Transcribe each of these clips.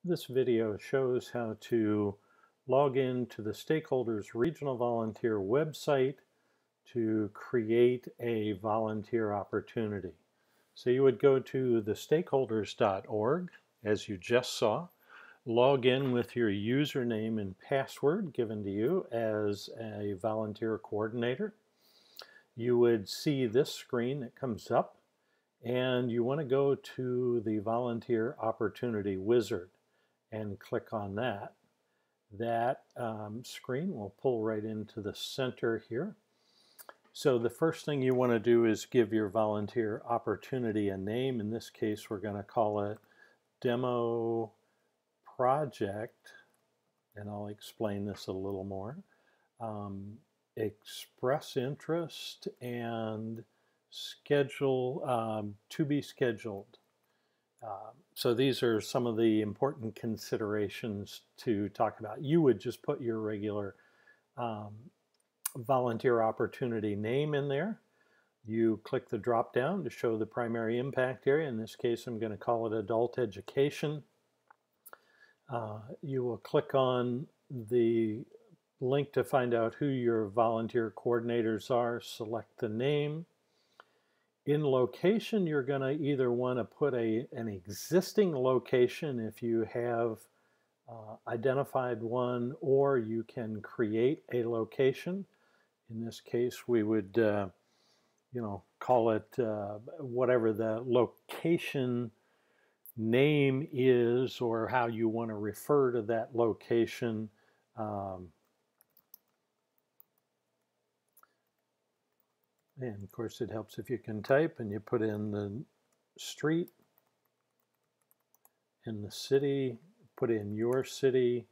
This video shows how to log into the Stakeholders Regional Volunteer website to create a volunteer opportunity. So you would go to the stakeholders.org, as you just saw, log in with your username and password given to you as a volunteer coordinator. You would see this screen that comes up, and you want to go to the Volunteer Opportunity Wizard and click on that. That screen will pull right into the center here. So the first thing you want to do is give your volunteer opportunity a name. In this case, we're going to call it Demo Project, and I'll explain this a little more. Express interest and schedule to be scheduled. So these are some of the important considerations to talk about. You would just put your regular volunteer opportunity name in there. You click the drop down to show the primary impact area. In this case, I'm going to call it adult education. You will click on the link to find out who your volunteer coordinators are, select the name. In location, you're going to either want to put an existing location if you have identified one, or you can create a location. In this case, we would call it whatever the location name is, or how you want to refer to that location. And of course, it helps if you can type and you put in the street and the city, put in your city,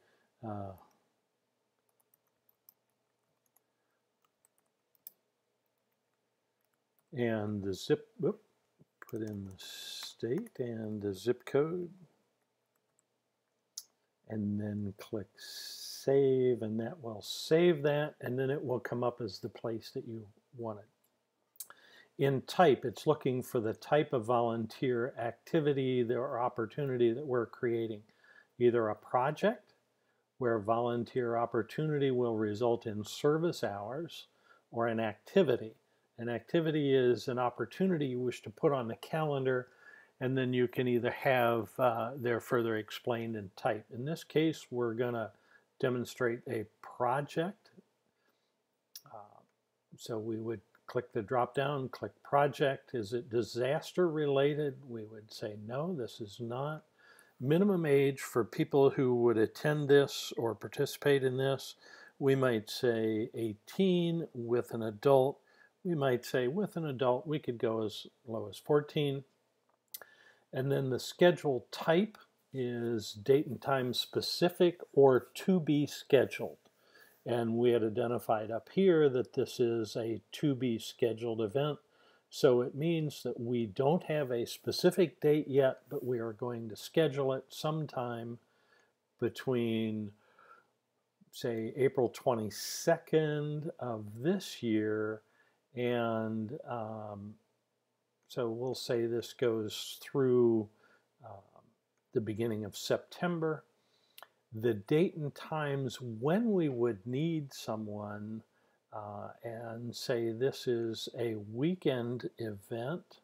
and the zip, put in the state and the zip code, and then click save, and that will save that, and then it will come up as the place that you want it. In type, it's looking for the type of volunteer activity or opportunity that we're creating. Either a project, where volunteer opportunity will result in service hours, or an activity. An activity is an opportunity you wish to put on the calendar, and then you can either have they're further explained in type. In this case, we're going to demonstrate a project. So we would click the drop down, click project. Is it disaster related? We would say no, this is not. Minimum age for people who would attend this or participate in this, we might say 18. With an adult, we might say with an adult we could go as low as 14. And then the schedule type is date and time specific or to be scheduled. And we had identified up here that this is a to be scheduled event. So it means that we don't have a specific date yet, but we are going to schedule it sometime between, say, April 22nd of this year, and so we'll say this goes through the beginning of September. The date and times when we would need someone, and say this is a weekend event.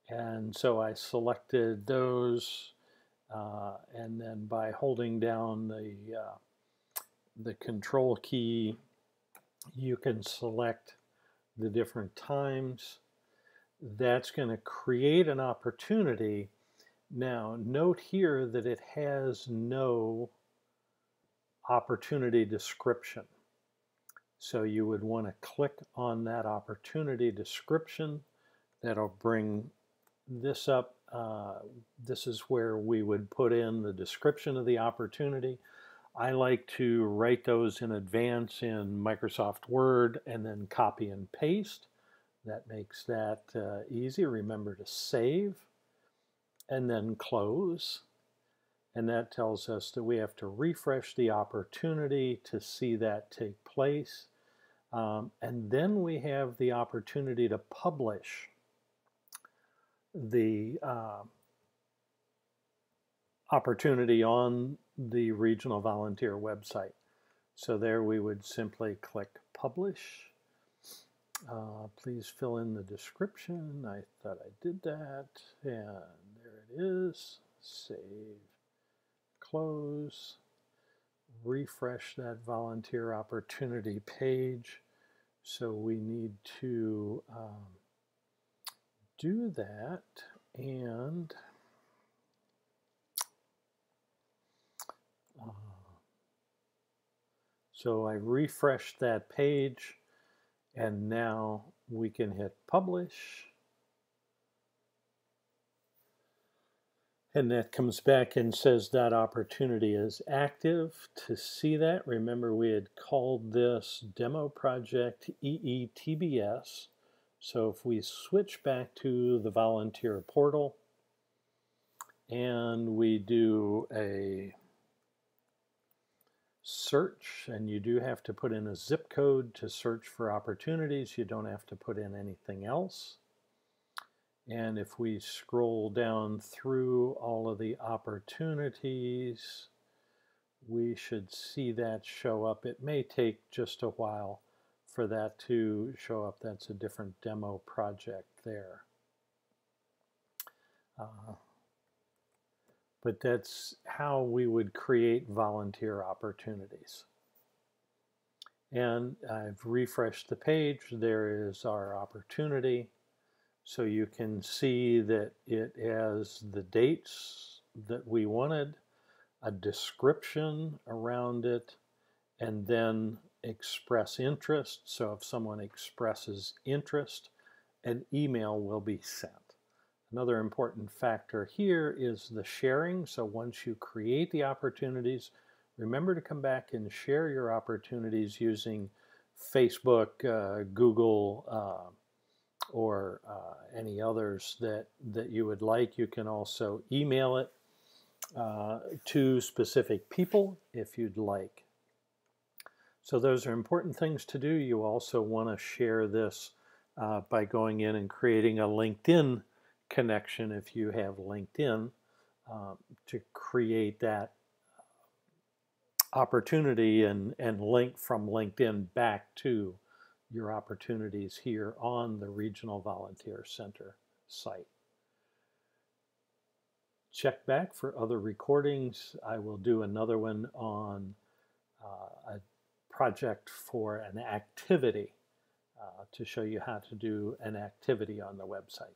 And so I selected those, and then by holding down the control key, you can select the different times. That's going to create an opportunity. Now, note here that it has no opportunity description. So you would want to click on that opportunity description. That'll bring this up. This is where we would put in the description of the opportunity. I like to write those in advance in Microsoft Word and then copy and paste. That makes that easy. Remember to save and then close. And that tells us that we have to refresh the opportunity to see that take place. And then we have the opportunity to publish the opportunity on the Regional Volunteer website. So there we would simply click Publish. Please fill in the description. I thought I did that. And there it is. Save, close, refresh that volunteer opportunity page. So we need to do that, and so I refreshed that page, and now we can hit publish. And that comes back and says that opportunity is active. To see that, remember we had called this Demo Project EETBS. So if we switch back to the volunteer portal and we do a search, and you do have to put in a zip code to search for opportunities. You don't have to put in anything else. And if we scroll down through all of the opportunities, we should see that show up. It may take just a while for that to show up. That's a different demo project there. But that's how we would create volunteer opportunities. And I've refreshed the page. There is our opportunity. So you can see that it has the dates that we wanted, a description around it, and then express interest. So if someone expresses interest, an email will be sent. Another important factor here is the sharing. So once you create the opportunities, remember to come back and share your opportunities using Facebook, Google, or any others that you would like. You can also email it to specific people if you'd like. So those are important things to do. You also want to share this by going in and creating a LinkedIn connection if you have LinkedIn to create that opportunity and link from LinkedIn back to your opportunities here on the Regional Volunteer Center site. Check back for other recordings. I will do another one on a project for an activity to show you how to do an activity on the website.